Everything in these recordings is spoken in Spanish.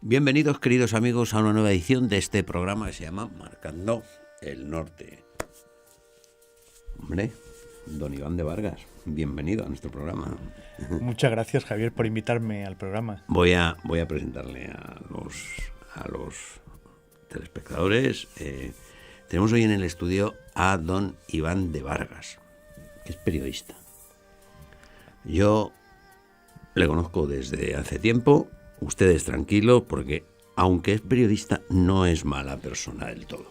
Bienvenidos, queridos amigos, a una nueva edición de este programa que se llama Marcando el Norte. Hombre, don Iván de Vargas, bienvenido a nuestro programa. Muchas gracias, Javier, por invitarme al programa. Voy a presentarle a los telespectadores. Tenemos hoy en el estudio a don Iván de Vargas, que es periodista. Yo le conozco desde hace tiempo. Ustedes tranquilos, porque aunque es periodista, no es mala persona del todo.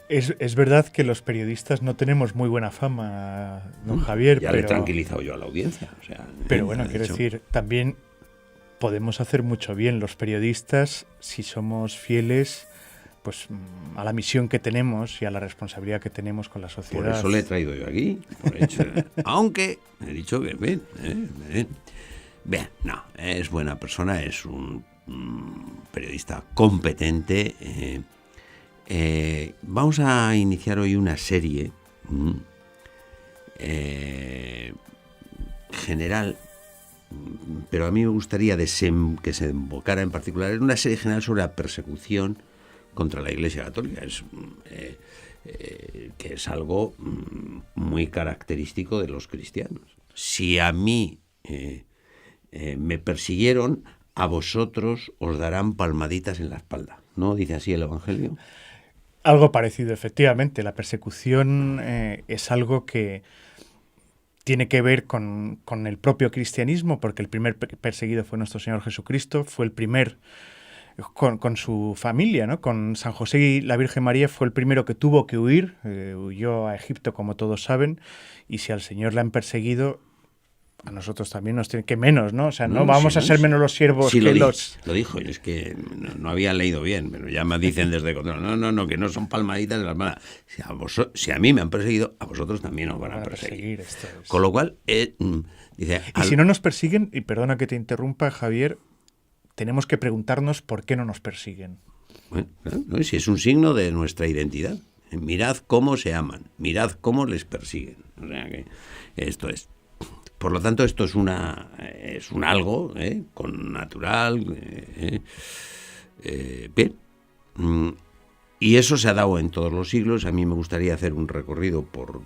Es verdad que los periodistas no tenemos muy buena fama, don Javier. Ya le he tranquilizado yo a la audiencia. O sea, pero bueno, quiero decir, también podemos hacer mucho bien los periodistas si somos fieles pues a la misión que tenemos y a la responsabilidad que tenemos con la sociedad. Por eso le he traído yo aquí. Aunque he dicho que bien. Bien, no, es buena persona, es un periodista competente. Vamos a iniciar hoy una serie general, pero a mí me gustaría que se enfocara en particular en una serie general sobre la persecución contra la Iglesia Católica. Que es algo muy característico de los cristianos. Si a mí me persiguieron, a vosotros os darán palmaditas en la espalda. ¿No dice así el Evangelio? Algo parecido, efectivamente. La persecución es algo que tiene que ver con el propio cristianismo, porque el primer perseguido fue nuestro Señor Jesucristo, fue el primer con su familia, ¿no? Con San José y la Virgen María fue el primero que tuvo que huir, huyó a Egipto, como todos saben, y si al Señor le han perseguido, a nosotros también nos tienen que menos, ¿no? O sea, no vamos a ser menos los siervos que los... Lo dijo, es que no había leído bien, pero ya me dicen desde control, no, que no son palmaditas de las manos. Si a mí me han perseguido, a vosotros también os van a perseguir. Con lo cual, dice... Y si no nos persiguen, y perdona que te interrumpa, Javier, tenemos que preguntarnos por qué no nos persiguen. Bueno, ¿no? Si es un signo de nuestra identidad. Mirad cómo se aman, mirad cómo les persiguen. O sea que esto es... Por lo tanto, esto es un algo con natural, bien. Y eso se ha dado en todos los siglos. A mí me gustaría hacer un recorrido por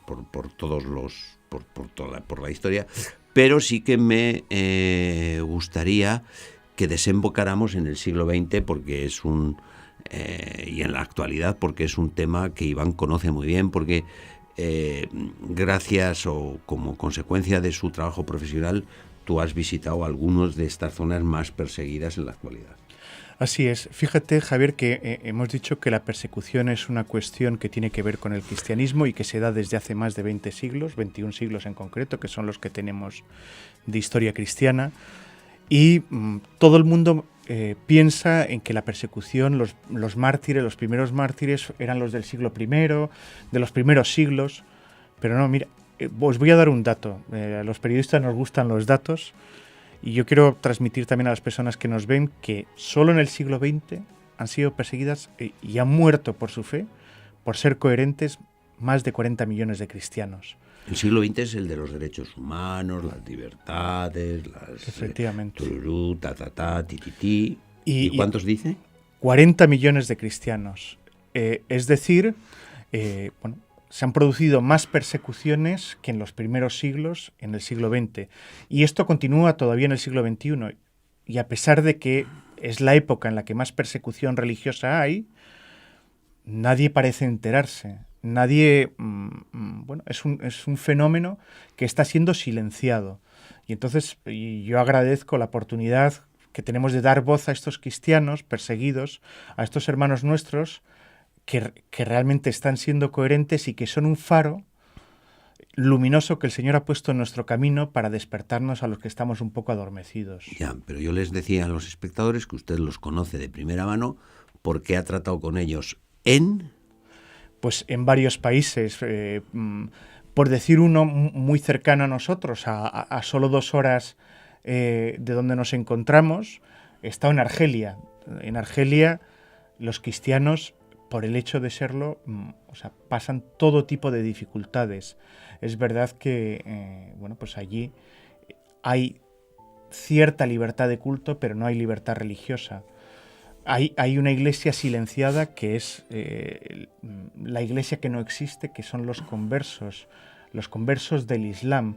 la historia, pero sí que me gustaría que desembocáramos en el siglo XX, porque es y en la actualidad, porque es un tema que Iván conoce muy bien, porque gracias o como consecuencia de su trabajo profesional, tú has visitado algunas de estas zonas más perseguidas en la actualidad. Así es. Fíjate, Javier, que hemos dicho que la persecución es una cuestión que tiene que ver con el cristianismo y que se da desde hace más de 20 siglos, 21 siglos en concreto, que son los que tenemos de historia cristiana. Y todo el mundo piensa en que la persecución, los mártires, los primeros mártires eran los del siglo I, de los primeros siglos. Pero no, mira, os voy a dar un dato. A los periodistas nos gustan los datos y yo quiero transmitir también a las personas que nos ven que solo en el siglo XX han sido perseguidas y han muerto por su fe, por ser coherentes, más de 40 millones de cristianos. El siglo XX es el de los derechos humanos, las libertades, Efectivamente. Tururú, titití. ¿Y cuántos dice? 40 millones de cristianos. Es decir, se han producido más persecuciones que en los primeros siglos, en el siglo XX. Y esto continúa todavía en el siglo XXI. Y a pesar de que es la época en la que más persecución religiosa hay, nadie parece enterarse. Nadie, es un fenómeno que está siendo silenciado. Y entonces yo agradezco la oportunidad que tenemos de dar voz a estos cristianos perseguidos, a estos hermanos nuestros que realmente están siendo coherentes y que son un faro luminoso que el Señor ha puesto en nuestro camino para despertarnos a los que estamos un poco adormecidos. Ya, pero yo les decía a los espectadores que usted los conoce de primera mano porque ha tratado con ellos pues en varios países, por decir uno muy cercano a nosotros, a solo 2 horas de donde nos encontramos, está en Argelia. En Argelia los cristianos, por el hecho de serlo, pasan todo tipo de dificultades. Es verdad que pues allí hay cierta libertad de culto, pero no hay libertad religiosa. hay una iglesia silenciada que es la iglesia que no existe, que son los conversos del Islam.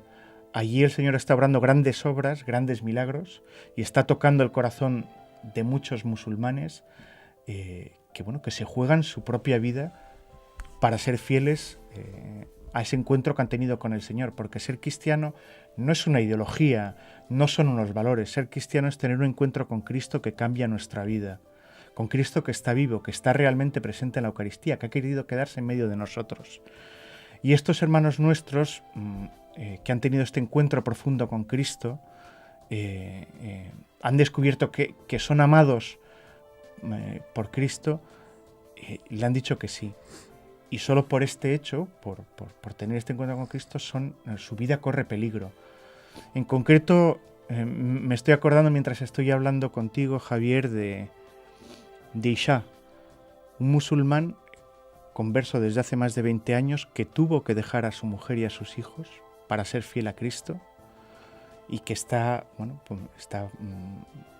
Allí el Señor está obrando grandes obras, grandes milagros, y está tocando el corazón de muchos musulmanes que se juegan su propia vida para ser fieles a ese encuentro que han tenido con el Señor, porque ser cristiano no es una ideología, no son unos valores. Ser cristiano es tener un encuentro con Cristo que cambia nuestra vida, con Cristo que está vivo, que está realmente presente en la Eucaristía, que ha querido quedarse en medio de nosotros. Y estos hermanos nuestros que han tenido este encuentro profundo con Cristo han descubierto que son amados por Cristo, le han dicho que sí. Y solo por este hecho, por tener este encuentro con Cristo, su vida corre peligro. En concreto, me estoy acordando mientras estoy hablando contigo, Javier, de Isha, un musulmán converso desde hace más de 20 años que tuvo que dejar a su mujer y a sus hijos para ser fiel a Cristo y que está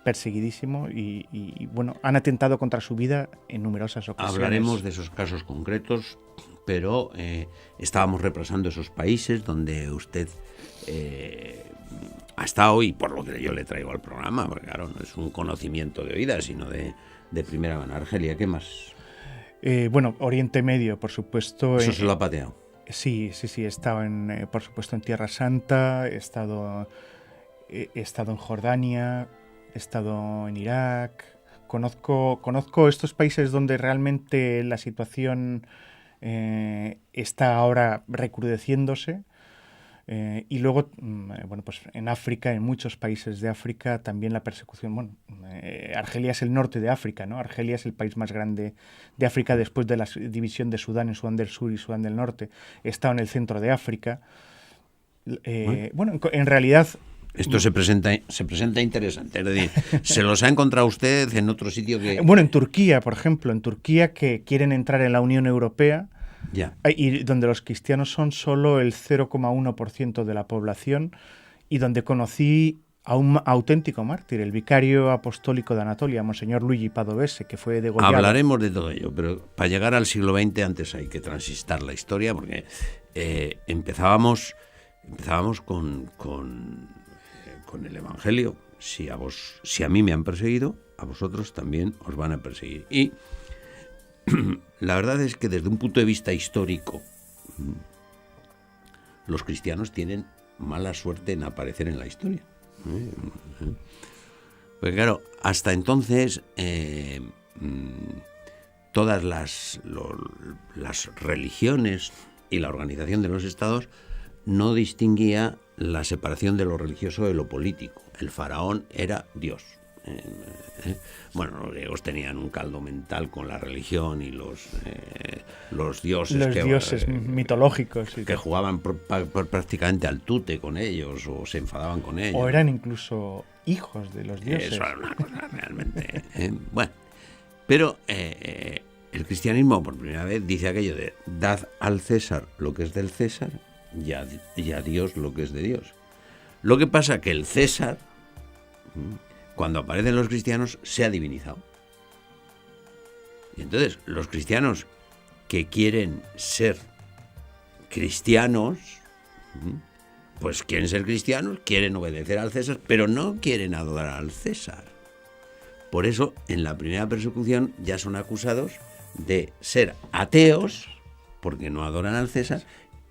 perseguidísimo y han atentado contra su vida en numerosas ocasiones. Hablaremos de esos casos concretos, pero estábamos repasando esos países donde usted ha estado, y por lo que yo le traigo al programa, porque claro, no es un conocimiento de oídas, sino de primera mano. Argelia, ¿qué más? Oriente Medio, por supuesto. Eso se lo ha pateado. Sí, he estado por supuesto en Tierra Santa, he estado en Jordania, he estado en Irak. Conozco estos países donde realmente la situación está ahora recrudeciéndose. Y luego, pues en África, en muchos países de África, también la persecución. Argelia es el norte de África, ¿no? Argelia es el país más grande de África después de la división de Sudán en Sudán del Sur y Sudán del Norte. Está en el centro de África. En realidad... Esto se presenta interesante. Es decir, ¿se los ha encontrado usted en otro sitio que...? En Turquía, por ejemplo. En Turquía, que quieren entrar en la Unión Europea... Ya. Y donde los cristianos son solo el 0,1% de la población, y donde conocí a un auténtico mártir, el vicario apostólico de Anatolia, Monseñor Luigi Padovese, que fue degollado. Hablaremos de todo ello, pero para llegar al siglo XX antes hay que transistar la historia, porque empezábamos con el Evangelio. Si a mí me han perseguido, a vosotros también os van a perseguir. Y la verdad es que desde un punto de vista histórico, los cristianos tienen mala suerte en aparecer en la historia. Porque claro, hasta entonces todas las religiones y la organización de los estados no distinguía la separación de lo religioso de lo político. El faraón era Dios. Los griegos tenían un caldo mental con la religión y los dioses mitológicos que jugaban prácticamente al tute con ellos o se enfadaban con ellos, o eran incluso hijos de los dioses. Eso era una cosa realmente pero el cristianismo por primera vez dice aquello de dad al César lo que es del César y a Dios lo que es de Dios. Lo que pasa que el César, cuando aparecen los cristianos, se ha divinizado. Y entonces, los cristianos que quieren ser cristianos, pues quieren ser cristianos, quieren obedecer al César, pero no quieren adorar al César. Por eso, en la primera persecución ya son acusados de ser ateos, porque no adoran al César,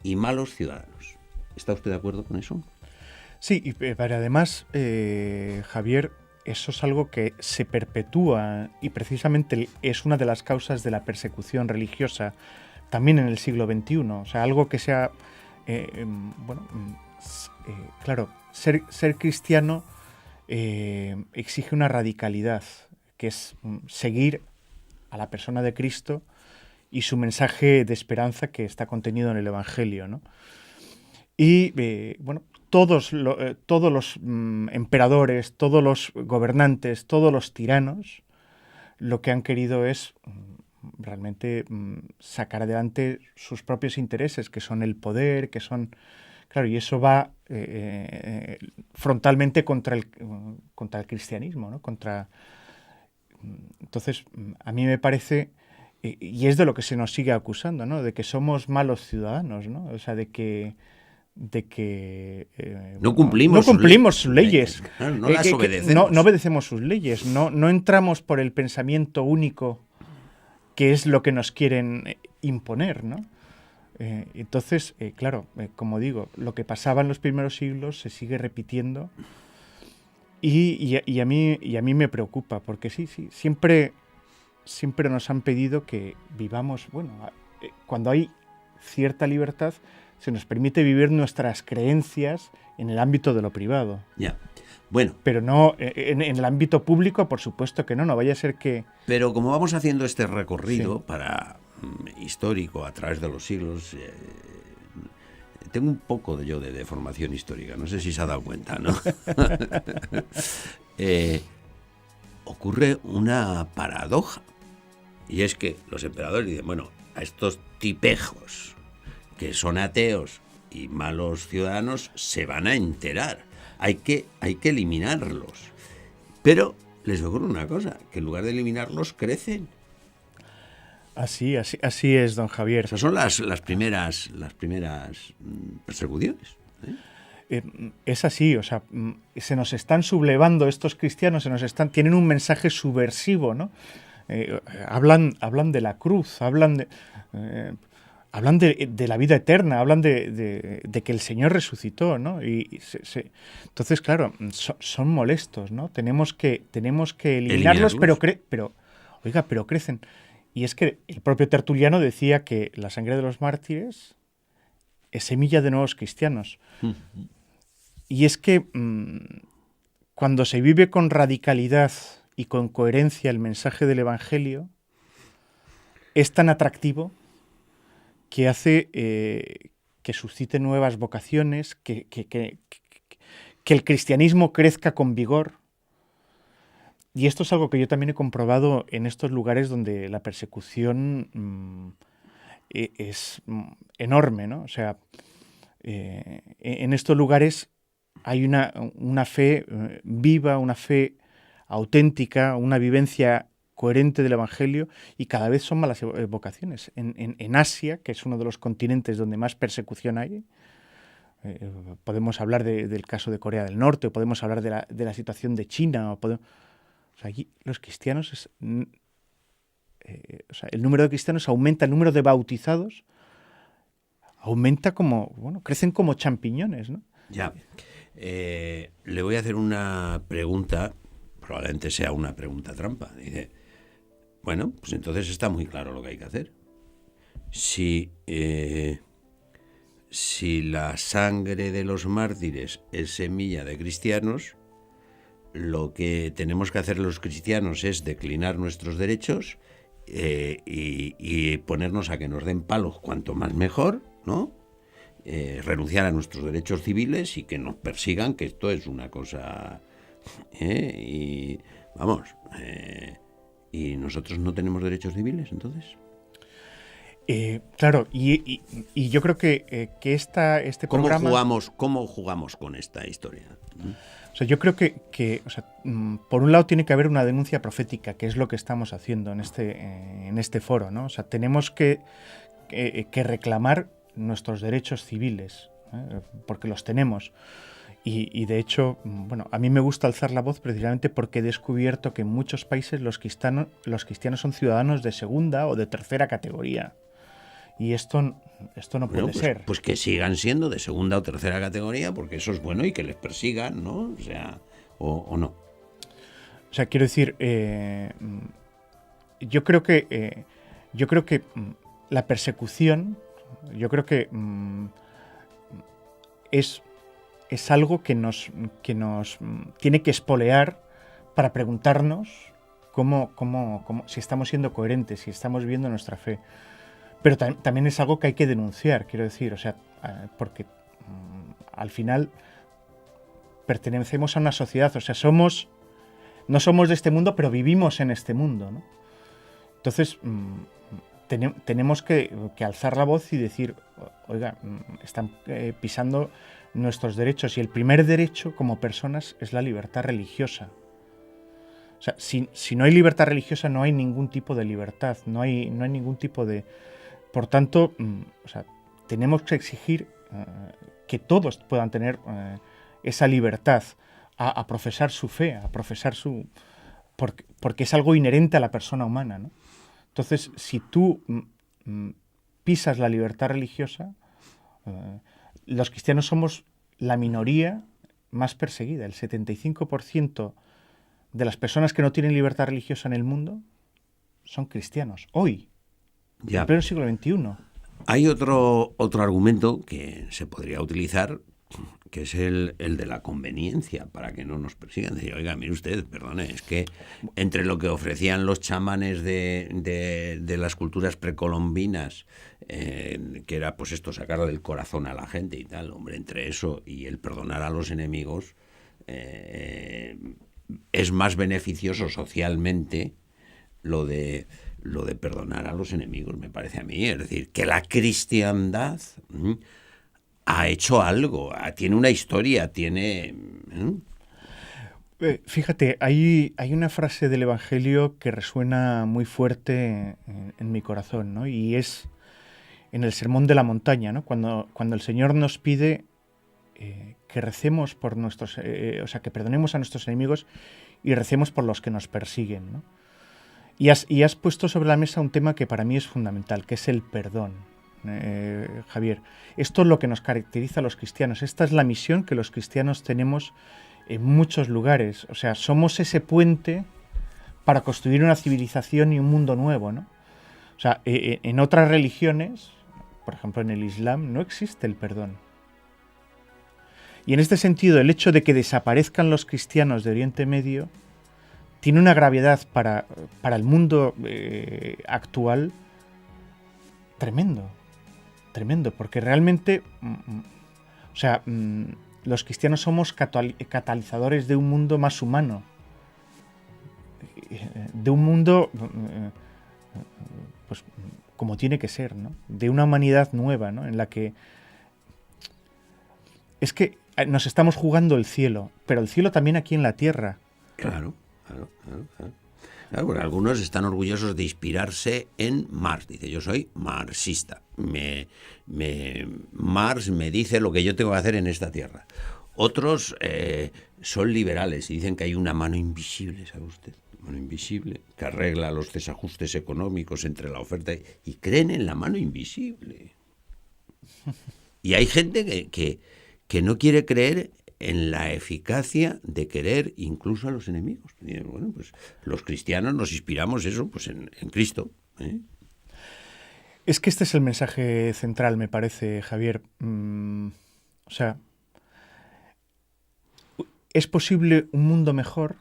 y malos ciudadanos. ¿Está usted de acuerdo con eso? Sí, pero además, Javier, eso es algo que se perpetúa y precisamente es una de las causas de la persecución religiosa también en el siglo XXI. O sea, algo que sea... claro, ser cristiano exige una radicalidad, que es seguir a la persona de Cristo y su mensaje de esperanza que está contenido en el Evangelio, ¿no? Y, todos los emperadores, todos los gobernantes, todos los tiranos, lo que han querido es realmente sacar adelante sus propios intereses, que son el poder, que son... Claro, y eso va frontalmente contra el cristianismo, ¿no? Contra Entonces, a mí me parece, y es de lo que se nos sigue acusando, ¿no? De que somos malos ciudadanos, ¿no? O sea, de que No no cumplimos cumplimos sus leyes, claro, no las que obedecemos. no obedecemos sus leyes, no entramos por el pensamiento único, que es lo que nos quieren imponer, ¿no? Entonces, claro, como digo, lo que pasaba en los primeros siglos se sigue repitiendo y a mí me preocupa, porque sí, siempre nos han pedido que vivamos, bueno, cuando hay cierta libertad, se nos permite vivir nuestras creencias en el ámbito de lo privado. Ya. Bueno. Pero no en el ámbito público, por supuesto que no vaya a ser que... Pero como vamos haciendo este recorrido histórico a través de los siglos, tengo un poco de formación histórica, no sé si se ha dado cuenta, ¿no? Ocurre una paradoja, y es que los emperadores dicen, bueno, a estos tipejos que son ateos y malos ciudadanos se van a enterar, hay que eliminarlos. Pero les ocurre una cosa, que en lugar de eliminarlos crecen. Así es, don Javier. Esas son las primeras persecuciones. Es así, o sea, se nos están sublevando estos cristianos, tienen un mensaje subversivo, ¿no? Hablan de la cruz, hablan de la vida eterna, hablan de que el Señor resucitó, ¿no? Entonces, claro, son molestos, ¿no? Tenemos que eliminarlos, pero crecen. Y es que el propio Tertuliano decía que la sangre de los mártires es semilla de nuevos cristianos. Y es que cuando se vive con radicalidad y con coherencia el mensaje del Evangelio, es tan atractivo que hace que suscite nuevas vocaciones, que el cristianismo crezca con vigor. Y esto es algo que yo también he comprobado en estos lugares donde la persecución es enorme, ¿no? O sea, en estos lugares hay una fe viva, una fe auténtica, una vivencia coherente del Evangelio, y cada vez son malas vocaciones. En Asia, que es uno de los continentes donde más persecución hay, podemos hablar del caso de Corea del Norte, o podemos hablar de la situación de China, o sea, allí los cristianos, el número de cristianos aumenta, el número de bautizados aumenta crecen como champiñones, ¿no? Ya. Le voy a hacer una pregunta, probablemente sea una pregunta trampa. Dice, bueno, pues entonces está muy claro lo que hay que hacer. Si la sangre de los mártires es semilla de cristianos, lo que tenemos que hacer los cristianos es declinar nuestros derechos y ponernos a que nos den palos cuanto más mejor, ¿no? Renunciar a nuestros derechos civiles y que nos persigan, que esto es una cosa... y vamos, ¿y nosotros no tenemos derechos civiles entonces? Claro, y yo creo que este programa... ¿Cómo jugamos con esta historia? O sea, yo creo que por un lado tiene que haber una denuncia profética, que es lo que estamos haciendo en este foro, ¿no? O sea, tenemos que reclamar nuestros derechos civiles, porque los tenemos. Y de hecho, bueno, a mí me gusta alzar la voz precisamente porque he descubierto que en muchos países los cristianos son ciudadanos de segunda o de tercera categoría. Y esto no puede ser. Pues que sigan siendo de segunda o tercera categoría, porque eso es bueno, y que les persigan, ¿no? O sea, o no. O sea, quiero decir, yo creo que la persecución, yo creo que es algo que nos tiene que espolear para preguntarnos si estamos siendo coherentes, si estamos viviendo nuestra fe. Pero también es algo que hay que denunciar, quiero decir, o sea, porque al final pertenecemos a una sociedad, o sea, no somos de este mundo, pero vivimos en este mundo, ¿no? Entonces, tenemos que alzar la voz y decir, oiga, están pisando nuestros derechos, y el primer derecho como personas es la libertad religiosa. O sea, si no hay libertad religiosa, no hay ningún tipo de libertad, no hay ningún tipo de... Por tanto, o sea, tenemos que exigir que todos puedan tener esa libertad a profesar su fe, a profesar su... Porque es algo inherente a la persona humana, ¿no? Entonces, si tú pisas la libertad religiosa, los cristianos somos la minoría más perseguida. El 75% de las personas que no tienen libertad religiosa en el mundo son cristianos, hoy, en pleno siglo XXI. Hay otro argumento que se podría utilizar, que es el de la conveniencia, para que no nos persigan. Decir, oiga, mire usted, perdone, es que entre lo que ofrecían los chamanes de las culturas precolombinas, que era pues esto, sacar del corazón a la gente y tal, hombre, entre eso y el perdonar a los enemigos, es más beneficioso socialmente lo de perdonar a los enemigos, me parece a mí. Es decir, que la cristiandad ha hecho algo, tiene una historia, tiene... Fíjate, hay una frase del Evangelio que resuena muy fuerte en mi corazón, ¿no? Y es en el Sermón de la Montaña, ¿no? Cuando el Señor nos pide que recemos por nuestros... o sea, que perdonemos a nuestros enemigos y recemos por los que nos persiguen, ¿no? Y has puesto sobre la mesa un tema que para mí es fundamental, que es el perdón. Javier, esto es lo que nos caracteriza a los cristianos. Esta es la misión que los cristianos tenemos en muchos lugares. O sea, somos ese puente para construir una civilización y un mundo nuevo, ¿no? O sea, en otras religiones, por ejemplo en el Islam, no existe el perdón. Y en este sentido, el hecho de que desaparezcan los cristianos de Oriente Medio tiene una gravedad para el mundo actual tremendo, porque realmente, o sea, los cristianos somos catalizadores de un mundo más humano, de un mundo, pues, como tiene que ser, ¿no? De una humanidad nueva, ¿no? En la que es que nos estamos jugando el cielo, pero el cielo también aquí en la tierra. Claro. Bueno, algunos están orgullosos de inspirarse en Marx. Dice, yo soy marxista. Marx me dice lo que yo tengo que hacer en esta tierra. Otros son liberales y dicen que hay una mano invisible, ¿sabe usted? Mano invisible que arregla los desajustes económicos entre la oferta y creen en la mano invisible. Y hay gente que no quiere creer en la eficacia de querer incluso a los enemigos. Y bueno, pues los cristianos nos inspiramos eso pues en Cristo. Es que este es el mensaje central, me parece, Javier. O sea, es posible un mundo mejor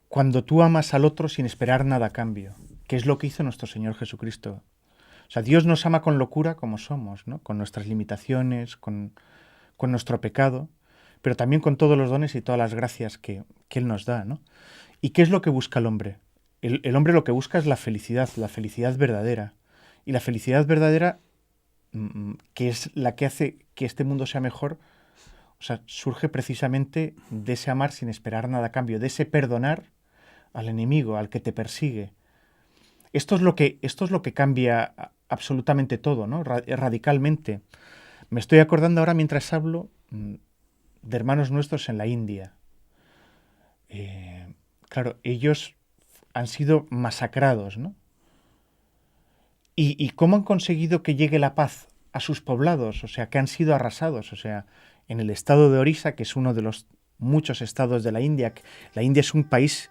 cuando tú amas al otro sin esperar nada a cambio, que es lo que hizo nuestro Señor Jesucristo. O sea, Dios nos ama con locura como somos, ¿no? Con nuestras limitaciones, con nuestro pecado, pero también con todos los dones y todas las gracias que Él nos da, ¿no? ¿Y qué es lo que busca el hombre? El hombre lo que busca es la felicidad verdadera. Y la felicidad verdadera, que es la que hace que este mundo sea mejor, o sea, surge precisamente de ese amar sin esperar nada a cambio, de ese perdonar al enemigo, al que te persigue. Esto es lo que cambia absolutamente todo, ¿no? Radicalmente. Me estoy acordando ahora mientras hablo de hermanos nuestros en la India. Claro, ellos han sido masacrados, ¿no? ¿Y cómo han conseguido que llegue la paz a sus poblados? O sea, que han sido arrasados. O sea, en el estado de Orissa, que es uno de los muchos estados de la India. La India es un país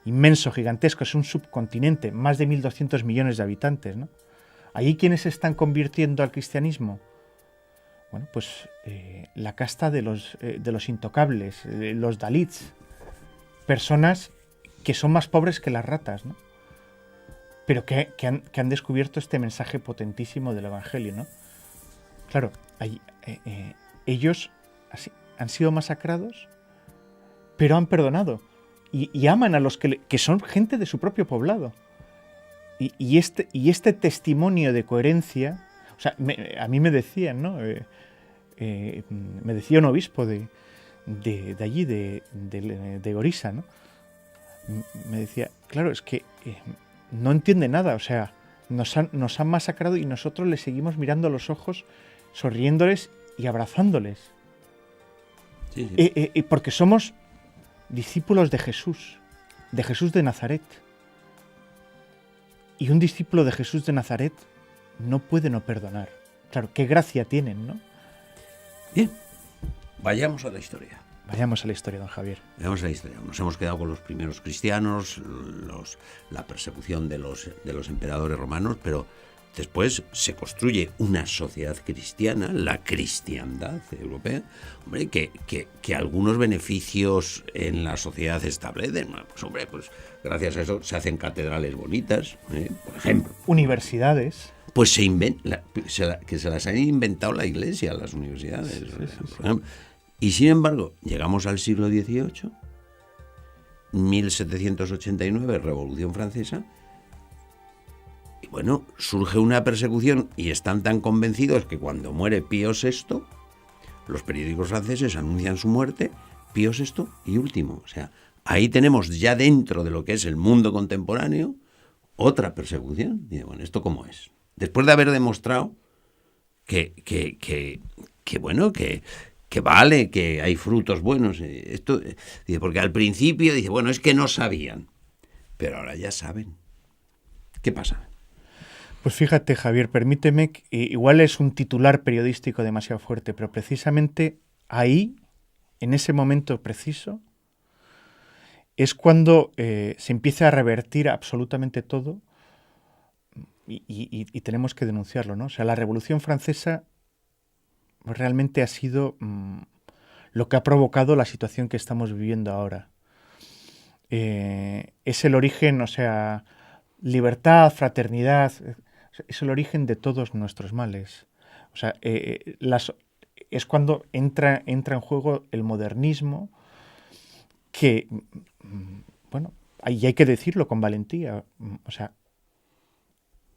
inmenso, gigantesco, es un subcontinente, más de 1.200 millones de habitantes, ¿no? ¿Allí quiénes se están convirtiendo al cristianismo? Bueno, pues la casta de los intocables, los dalits, personas que son más pobres que las ratas, ¿no? Pero que han descubierto este mensaje potentísimo del Evangelio, ¿no? Claro, ellos han sido masacrados, pero han perdonado y aman a los que son gente de su propio poblado. Y este testimonio de coherencia, o sea, a mí me decían, ¿no? Me decía un obispo de allí, de Orissa, ¿no? me decía, claro, es que no entiende nada, o sea, nos han masacrado y nosotros les seguimos mirando a los ojos, sonriéndoles y abrazándoles. Sí, sí. Porque somos discípulos de Jesús de Nazaret. Y un discípulo de Jesús de Nazaret no puede no perdonar. Claro, qué gracia tienen, ¿no? Bien, vayamos a la historia. Vayamos a la historia, don Javier. Vayamos a la historia. Nos hemos quedado con los primeros cristianos, la persecución de los emperadores romanos, pero después se construye una sociedad cristiana, la cristiandad europea, hombre, que algunos beneficios en la sociedad establecen. Pues hombre, pues gracias a eso se hacen catedrales bonitas, por ejemplo. Universidades. Pues que se las han inventado la Iglesia, las universidades, Sí. por ejemplo. Y sin embargo, llegamos al siglo XVIII, 1789, Revolución Francesa, y bueno, surge una persecución y están tan convencidos que cuando muere Pío VI, los periódicos franceses anuncian su muerte, Pío VI y último. O sea, ahí tenemos ya dentro de lo que es el mundo contemporáneo otra persecución. Y bueno, ¿esto cómo es? Después de haber demostrado que vale, que hay frutos buenos. Esto, dice, porque al principio dice, bueno, es que no sabían, pero ahora ya saben. ¿Qué pasa? Pues fíjate, Javier, permíteme, que igual es un titular periodístico demasiado fuerte, pero precisamente ahí, en ese momento preciso, es cuando se empieza a revertir absolutamente todo y tenemos que denunciarlo, ¿no? O sea, la Revolución Francesa realmente ha sido lo que ha provocado la situación que estamos viviendo ahora. Es el origen, o sea, libertad, fraternidad, es el origen de todos nuestros males. O sea, es cuando entra en juego el modernismo que, bueno, y hay que decirlo con valentía, o sea,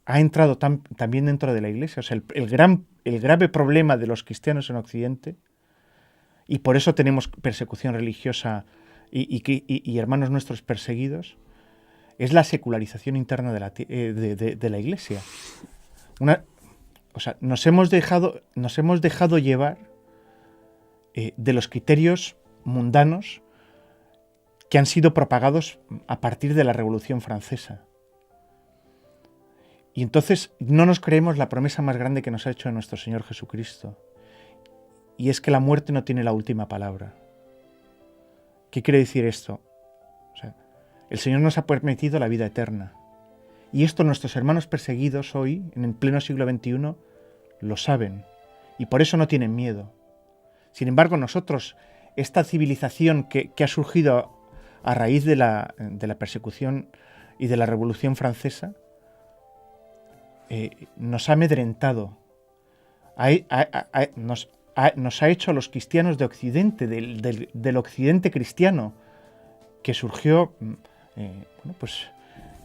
ha entrado también dentro de la Iglesia. O sea, el grave problema de los cristianos en Occidente, y por eso tenemos persecución religiosa y hermanos nuestros perseguidos, es la secularización interna de la Iglesia. O sea, nos hemos dejado llevar de los criterios mundanos que han sido propagados a partir de la Revolución Francesa. Y entonces no nos creemos la promesa más grande que nos ha hecho nuestro Señor Jesucristo. Y es que la muerte no tiene la última palabra. ¿Qué quiere decir esto? O sea, el Señor nos ha prometido la vida eterna. Y esto nuestros hermanos perseguidos hoy, en el pleno siglo XXI, lo saben. Y por eso no tienen miedo. Sin embargo, nosotros, esta civilización que ha surgido a raíz de la persecución y de la Revolución Francesa, nos ha amedrentado, nos ha hecho a los cristianos de Occidente, del Occidente cristiano, que surgió bueno, pues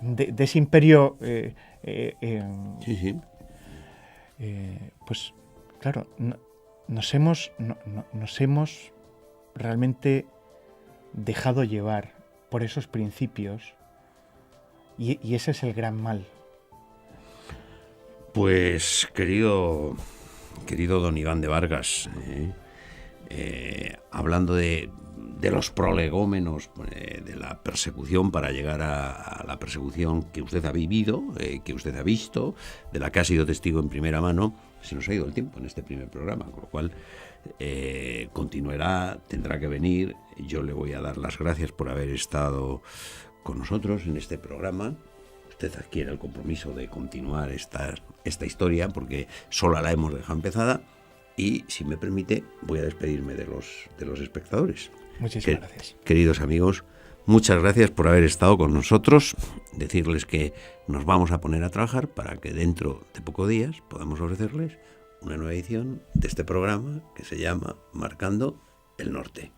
de ese imperio. Sí. Pues claro, nos hemos realmente dejado llevar por esos principios y ese es el gran mal. Pues, querido don Iván de Vargas, hablando de los prolegómenos de la persecución para llegar a la persecución que usted ha vivido, que usted ha visto, de la que ha sido testigo en primera mano, se nos ha ido el tiempo en este primer programa, con lo cual continuará, tendrá que venir. Yo le voy a dar las gracias por haber estado con nosotros en este programa. Usted adquiere el compromiso de continuar esta historia porque sola la hemos dejado empezada y, si me permite, voy a despedirme de los espectadores. Muchísimas gracias. Queridos amigos, muchas gracias por haber estado con nosotros. Decirles que nos vamos a poner a trabajar para que dentro de pocos días podamos ofrecerles una nueva edición de este programa que se llama Marcando el Norte.